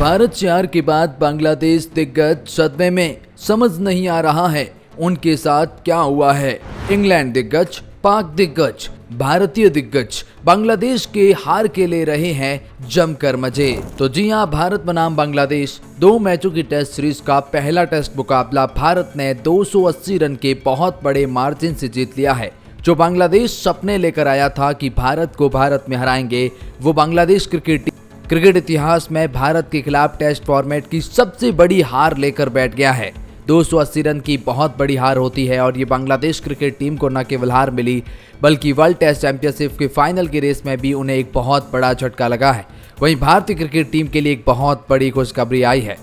भारत से हार के बाद बांग्लादेश दिग्गज सदमे में, समझ नहीं आ रहा है उनके साथ क्या हुआ है। इंग्लैंड दिग्गज, पाक दिग्गज, भारतीय दिग्गज बांग्लादेश के हार के ले रहे हैं जमकर मजे। तो जी हां, भारत बनाम बांग्लादेश 2 मैचों की टेस्ट सीरीज का पहला टेस्ट मुकाबला भारत ने 280 रन के बहुत बड़े मार्जिन से जीत लिया है। जो बांग्लादेश सपने लेकर आया था कि भारत को भारत में हराएंगे, वो बांग्लादेश क्रिकेट इतिहास में भारत के खिलाफ टेस्ट फॉर्मेट की सबसे बड़ी हार लेकर बैठ गया है। 280 रन की बहुत बड़ी हार होती है और ये बांग्लादेश क्रिकेट टीम को न केवल हार मिली, बल्कि वर्ल्ड टेस्ट चैंपियनशिप के फाइनल की रेस में भी उन्हें एक बहुत बड़ा झटका लगा है। वहीं भारतीय क्रिकेट टीम के लिए एक बहुत बड़ी खुशखबरी आई है।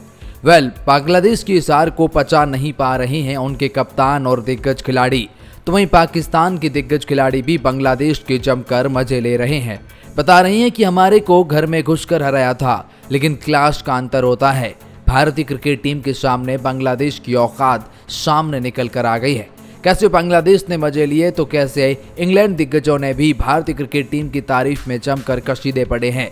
बांग्लादेश की इस हार को पचा नहीं पा रहे हैं उनके कप्तान और दिग्गज खिलाड़ी। तो वहीं पाकिस्तान के दिग्गज खिलाड़ी भी बांग्लादेश के जमकर मजे ले रहे हैं। बता रहे हैं कि हमारे को घर में घुसकर हराया था, लेकिन क्लास का अंतर होता है। भारतीय क्रिकेट टीम के सामने बांग्लादेश की औकात सामने निकल कर आ गई है। कैसे बांग्लादेश ने मजे लिए, तो कैसे इंग्लैंड दिग्गजों ने भी भारतीय क्रिकेट टीम की तारीफ में जमकर कशीदे पड़े हैं।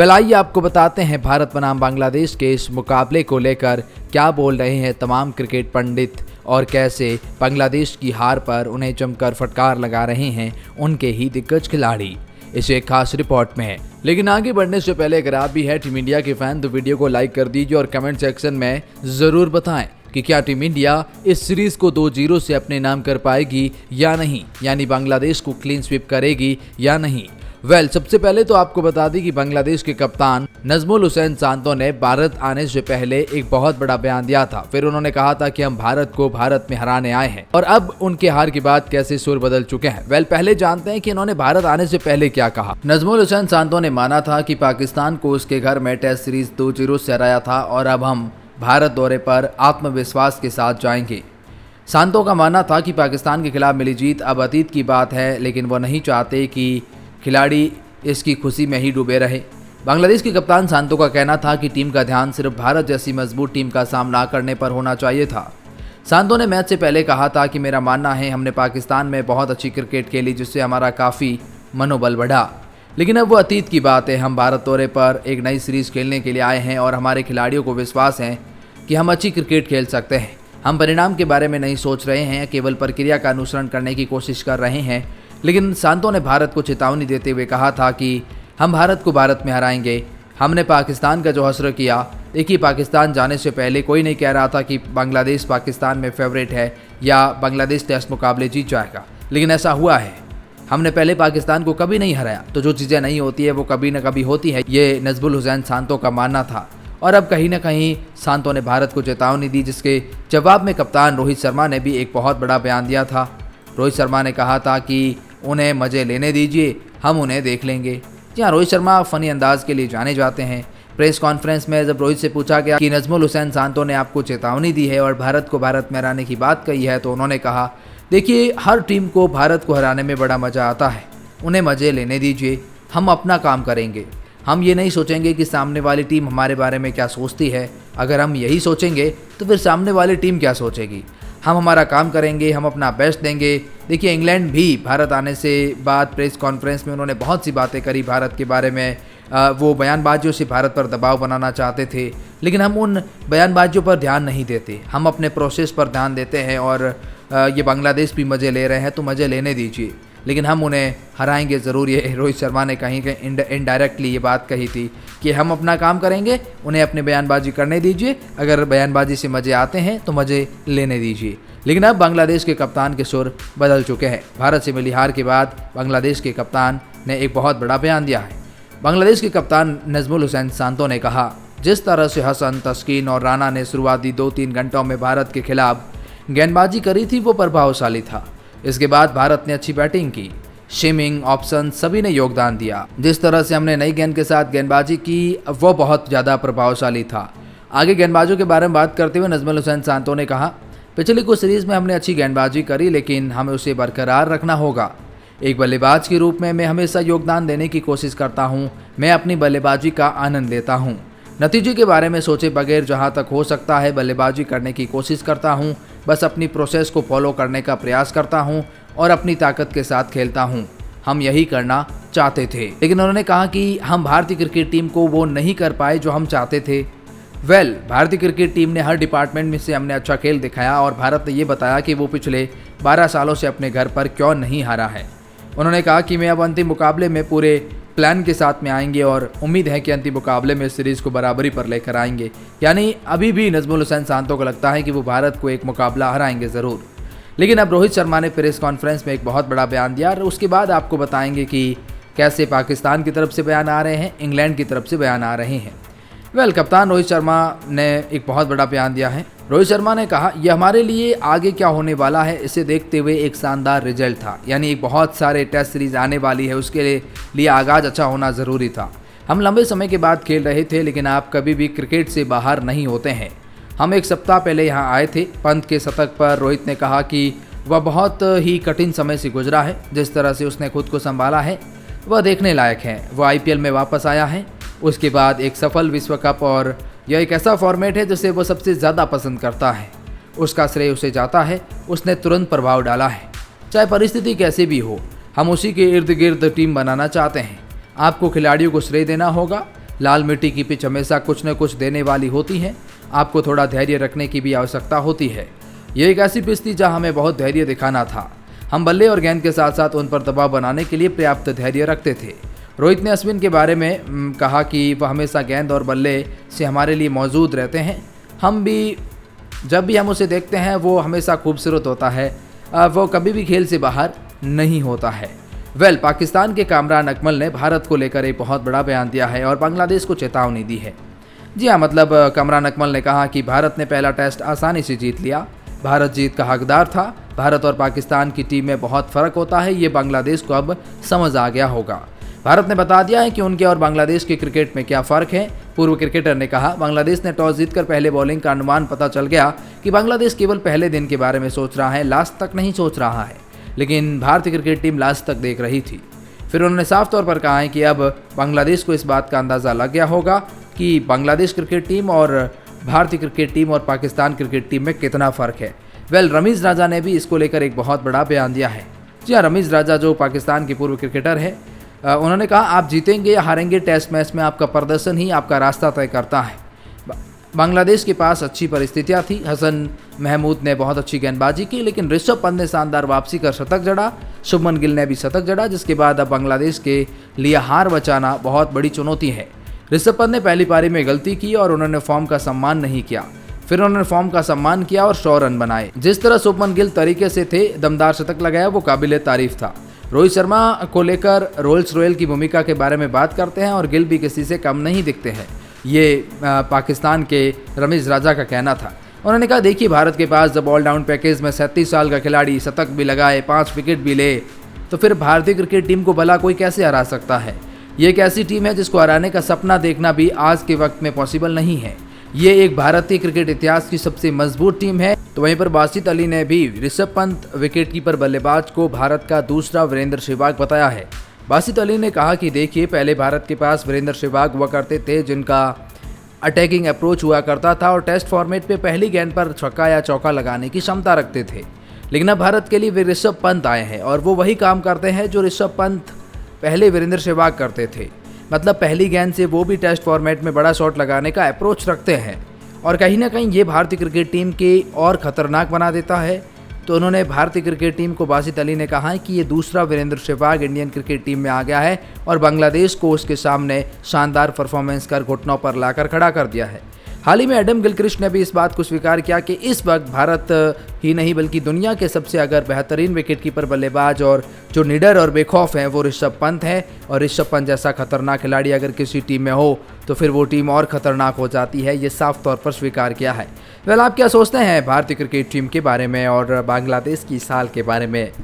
आइए आपको बताते हैं भारत बनाम बांग्लादेश के इस मुकाबले को लेकर क्या बोल रहे हैं तमाम क्रिकेट पंडित और कैसे बांग्लादेश की हार पर उन्हें जमकर फटकार लगा रहे हैं उनके ही दिग्गज खिलाड़ी। इसे एक खास रिपोर्ट में है। लेकिन आगे बढ़ने से पहले अगर आप भी है टीम इंडिया के फैन तो वीडियो को लाइक कर दीजिए और कमेंट सेक्शन में जरूर बताएं कि क्या टीम इंडिया इस सीरीज को 2-0 से अपने नाम कर पाएगी या नहीं, यानी बांग्लादेश को क्लीन स्वीप करेगी या नहीं। सबसे पहले तो आपको बता दें कि बांग्लादेश के कप्तान नजमुल हुसैन सांतो ने भारत आने से पहले एक बहुत बड़ा बयान दिया था। फिर उन्होंने कहा था कि हम भारत को भारत में हराने आए हैं, और अब उनके हार के बाद कैसे सुर बदल चुके हैं। पहले जानते हैं कि इन्होंने भारत आने से पहले क्या कहा। नजमुल हुसैन सांतो ने माना था कि पाकिस्तान को उसके घर में टेस्ट सीरीज 2-0 से हराया था और अब हम भारत दौरे पर आत्मविश्वास के साथ जाएंगे। सांतो का मानना था कि पाकिस्तान के खिलाफ मिली जीत अब अतीत की बात है, लेकिन वो नहीं चाहते कि खिलाड़ी इसकी खुशी में ही डूबे रहे। बांग्लादेश के कप्तान सांतो का कहना था कि टीम का ध्यान सिर्फ भारत जैसी मजबूत टीम का सामना करने पर होना चाहिए था। सांतो ने मैच से पहले कहा था कि मेरा मानना है हमने पाकिस्तान में बहुत अच्छी क्रिकेट खेली, जिससे हमारा काफ़ी मनोबल बढ़ा, लेकिन अब वो अतीत की बात है। हम भारत दौरे पर एक नई सीरीज़ खेलने के लिए आए हैं और हमारे खिलाड़ियों को विश्वास है कि हम अच्छी क्रिकेट खेल सकते हैं। हम परिणाम के बारे में नहीं सोच रहे हैं, केवल प्रक्रिया का अनुसरण करने की कोशिश कर रहे हैं। लेकिन सांतो ने भारत को चेतावनी देते हुए कहा था कि हम भारत को भारत में हराएंगे। हमने पाकिस्तान का जो हसर किया, देखिए पाकिस्तान जाने से पहले कोई नहीं कह रहा था कि बांग्लादेश पाकिस्तान में फेवरेट है या बांग्लादेश टेस्ट मुकाबले जीत जाएगा, लेकिन ऐसा हुआ है। हमने पहले पाकिस्तान को कभी नहीं हराया, तो जो चीज़ें नहीं होती है वो कभी न कभी होती है, ये नजमुल हुसैन सांतो का मानना था। और अब कहीं ना कहीं सांतो ने भारत को चेतावनी दी, जिसके जवाब में कप्तान रोहित शर्मा ने भी एक बहुत बड़ा बयान दिया था। रोहित शर्मा ने कहा था कि उन्हें मज़े लेने दीजिए, हम उन्हें देख लेंगे। जी हाँ, रोहित शर्मा फ़नी अंदाज के लिए जाने जाते हैं। प्रेस कॉन्फ्रेंस में जब रोहित से पूछा गया कि नजमुल हुसैन सांतो ने आपको चेतावनी दी है और भारत को भारत में हराने की बात कही है, तो उन्होंने कहा, देखिए हर टीम को भारत को हराने में बड़ा मज़ा आता है, उन्हें मज़े लेने दीजिए, हम अपना काम करेंगे। हम ये नहीं सोचेंगे कि सामने वाली टीम हमारे बारे में क्या सोचती है। अगर हम यही सोचेंगे तो फिर सामने वाली टीम क्या सोचेगी। हम हमारा काम करेंगे, हम अपना बेस्ट देंगे। देखिए इंग्लैंड भी भारत आने से बाद प्रेस कॉन्फ्रेंस में उन्होंने बहुत सी बातें करी भारत के बारे में। वो बयानबाजियों से भारत पर दबाव बनाना चाहते थे, लेकिन हम उन बयानबाजियों पर ध्यान नहीं देते, हम अपने प्रोसेस पर ध्यान देते हैं। और ये बांग्लादेश भी मज़े ले रहे हैं तो मज़े लेने दीजिए, लेकिन हम उन्हें हराएंगे ज़रूर। ये रोहित शर्मा ने कहीं इनडायरेक्टली ये बात कही थी कि हम अपना काम करेंगे, उन्हें अपनी बयानबाजी करने दीजिए, अगर बयानबाजी से मज़े आते हैं तो मज़े लेने दीजिए। लेकिन अब बांग्लादेश के कप्तान के सुर बदल चुके हैं। भारत से मिली हार के बाद बांग्लादेश के कप्तान ने एक बहुत बड़ा बयान दिया है। बांग्लादेश के कप्तान नजमुल हुसैन सांतो ने कहा, जिस तरह से हसन, तस्कीन और राना ने शुरुआती 2-3 घंटों में भारत के खिलाफ गेंदबाजी करी थी, वो प्रभावशाली था। इसके बाद भारत ने अच्छी बैटिंग की, शिमिंग, ऑप्शन सभी ने योगदान दिया। जिस तरह से हमने नई गेंद के साथ गेंदबाजी की वो बहुत ज़्यादा प्रभावशाली था। आगे गेंदबाजों के बारे में बात करते हुए नजमुल हुसैन सांतो ने कहा, पिछली कुछ सीरीज़ में हमने अच्छी गेंदबाजी करी, लेकिन हमें उसे बरकरार रखना होगा। एक बल्लेबाज के रूप में मैं हमेशा योगदान देने की कोशिश करता हूँ। मैं अपनी बल्लेबाजी का आनंद लेता हूँ, नतीजे के बारे में सोचे बगैर जहाँ तक हो सकता है बल्लेबाजी करने की कोशिश करता हूँ। बस अपनी प्रोसेस को फॉलो करने का प्रयास करता हूँ और अपनी ताकत के साथ खेलता हूँ। हम यही करना चाहते थे, लेकिन उन्होंने कहा कि हम भारतीय क्रिकेट टीम को वो नहीं कर पाए जो हम चाहते थे। भारतीय क्रिकेट टीम ने हर डिपार्टमेंट में से हमने अच्छा खेल दिखाया और भारत ने ये बताया कि वो पिछले 12 सालों से अपने घर पर क्यों नहीं हारा है। उन्होंने कहा कि मैं अब अंतिम मुकाबले में पूरे प्लान के साथ में आएंगे और उम्मीद है कि अंतिम मुकाबले में सीरीज़ को बराबरी पर लेकर आएंगे। यानी अभी भी नजमुल हुसैन सांतो को लगता है कि वो भारत को एक मुकाबला हराएंगे ज़रूर। लेकिन अब रोहित शर्मा ने प्रेस कॉन्फ्रेंस में एक बहुत बड़ा बयान दिया और उसके बाद आपको बताएंगे कि कैसे पाकिस्तान की तरफ से बयान आ रहे हैं, इंग्लैंड की तरफ से बयान आ रहे हैं। कप्तान रोहित शर्मा ने एक बहुत बड़ा बयान दिया है। रोहित शर्मा ने कहा, यह हमारे लिए आगे क्या होने वाला है इसे देखते हुए एक शानदार रिजल्ट था। यानी एक बहुत सारे टेस्ट सीरीज आने वाली है, उसके लिए आगाज़ अच्छा होना ज़रूरी था। हम लंबे समय के बाद खेल रहे थे, लेकिन आप कभी भी क्रिकेट से बाहर नहीं होते हैं। हम एक सप्ताह पहले यहाँ आए थे। पंत के शतक पर रोहित ने कहा कि वह बहुत ही कठिन समय से गुजरा है। जिस तरह से उसने खुद को संभाला है वह देखने लायक है। वो IPL में वापस आया है, उसके बाद एक सफल विश्व कप, और यह एक ऐसा फॉर्मेट है जिसे वो सबसे ज़्यादा पसंद करता है। उसका श्रेय उसे जाता है। उसने तुरंत प्रभाव डाला है। चाहे परिस्थिति कैसे भी हो, हम उसी के इर्द गिर्द टीम बनाना चाहते हैं। आपको खिलाड़ियों को श्रेय देना होगा। लाल मिट्टी की पिच हमेशा कुछ न कुछ देने वाली होती है। आपको थोड़ा धैर्य रखने की भी आवश्यकता होती है। ये एक ऐसी पिच थी जहाँ हमें बहुत धैर्य दिखाना था। हम बल्ले और गेंद के साथ साथ उन पर दबाव बनाने के लिए पर्याप्त धैर्य रखते थे। रोहित ने अश्विन के बारे में कहा कि वह हमेशा गेंद और बल्ले से हमारे लिए मौजूद रहते हैं। जब भी हम उसे देखते हैं वो हमेशा खूबसूरत होता है। वो कभी भी खेल से बाहर नहीं होता है। पाकिस्तान के कामरान अकमल ने भारत को लेकर एक बहुत बड़ा बयान दिया है और बांग्लादेश को चेतावनी दी है। जी हाँ, मतलब कामरान अकमल ने कहा कि भारत ने पहला टेस्ट आसानी से जीत लिया। भारत जीत का हकदार था। भारत और पाकिस्तान की टीम में बहुत फ़र्क होता है, ये बांग्लादेश को अब समझ आ गया होगा। भारत ने बता दिया है कि उनके और बांग्लादेश के क्रिकेट में क्या फ़र्क है। पूर्व क्रिकेटर ने कहा, बांग्लादेश ने टॉस जीतकर पहले बॉलिंग का अनुमान पता चल गया कि बांग्लादेश केवल पहले दिन के बारे में सोच रहा है, लास्ट तक नहीं सोच रहा है। लेकिन भारतीय क्रिकेट टीम लास्ट तक देख रही थी। फिर उन्होंने साफ तौर पर कहा है कि अब बांग्लादेश को इस बात का अंदाज़ा लग गया होगा कि बांग्लादेश क्रिकेट टीम और भारतीय क्रिकेट टीम और पाकिस्तान क्रिकेट टीम में कितना फ़र्क है। रमीज़ राजा ने भी इसको लेकर एक बहुत बड़ा बयान दिया है। जी हाँ, रमीज़ राजा जो पाकिस्तान के पूर्व क्रिकेटर है, उन्होंने कहा, आप जीतेंगे या हारेंगे टेस्ट मैच में आपका प्रदर्शन ही आपका रास्ता तय करता है। बांग्लादेश के पास अच्छी परिस्थितियां थी। हसन महमूद ने बहुत अच्छी गेंदबाजी की, लेकिन ऋषभ पंत ने शानदार वापसी कर शतक जड़ा। शुभमन गिल ने भी शतक जड़ा, जिसके बाद अब बांग्लादेश के लिए हार बचाना बहुत बड़ी चुनौती है। ऋषभ पंत ने पहली पारी में गलती की और उन्होंने फॉर्म का सम्मान नहीं किया। फिर उन्होंने फॉर्म का सम्मान किया और 100 रन बनाए। जिस तरह शुभमन गिल तरीके से थे, दमदार शतक लगाया, वो काबिले तारीफ था। रोहित शर्मा को लेकर रोल्स रॉयल की भूमिका के बारे में बात करते हैं और गिल भी किसी से कम नहीं दिखते हैं। ये पाकिस्तान के रमीज़ राजा का कहना था। उन्होंने कहा, देखिए, भारत के पास जब ऑल राउंड पैकेज में 37 साल का खिलाड़ी शतक भी लगाए, 5 विकेट भी ले, तो फिर भारतीय क्रिकेट टीम को भला कोई कैसे हरा सकता है। ये एक ऐसी टीम है जिसको हराने का सपना देखना भी आज के वक्त में पॉसिबल नहीं है। ये एक भारतीय क्रिकेट इतिहास की सबसे मजबूत टीम है। तो वहीं पर बासित अली ने भी ऋषभ पंत विकेटकीपर बल्लेबाज को भारत का दूसरा वीरेंद्र सहवाग बताया है। बासित अली ने कहा कि देखिए, पहले भारत के पास वीरेंद्र सहवाग हुआ करते थे जिनका अटैकिंग अप्रोच हुआ करता था और टेस्ट फॉर्मेट पे पहली गेंद पर छक्का या चौका लगाने की क्षमता रखते थे। लेकिन अब भारत के लिए ऋषभ पंत आए हैं और वो वही काम करते हैं जो ऋषभ पंत पहले वीरेंद्र सहवाग करते थे। मतलब पहली गेंद से वो भी टेस्ट फॉर्मेट में बड़ा शॉट लगाने का अप्रोच रखते हैं और कहीं ना कहीं ये भारतीय क्रिकेट टीम के और ख़तरनाक बना देता है। तो उन्होंने भारतीय क्रिकेट टीम को, बासित अली ने कहा है कि ये दूसरा Virender Sehwag Indian cricket team में आ गया है और बांग्लादेश को उसके सामने शानदार परफॉर्मेंस कर घुटनों पर लाकर खड़ा कर दिया है। हाल ही में एडम गिलक्रिस्ट ने भी इस बात को स्वीकार किया कि इस वक्त भारत ही नहीं बल्कि दुनिया के सबसे अगर बेहतरीन विकेटकीपर बल्लेबाज और जो निडर और बेखौफ हैं वो ऋषभ पंत है। और ऋषभ पंत जैसा खतरनाक खिलाड़ी अगर किसी टीम में हो तो फिर वो टीम और खतरनाक हो जाती है। ये साफ तौर पर स्वीकार किया है। आप क्या सोचते हैं भारतीय क्रिकेट टीम के बारे में और बांग्लादेश की इस हाल के बारे में?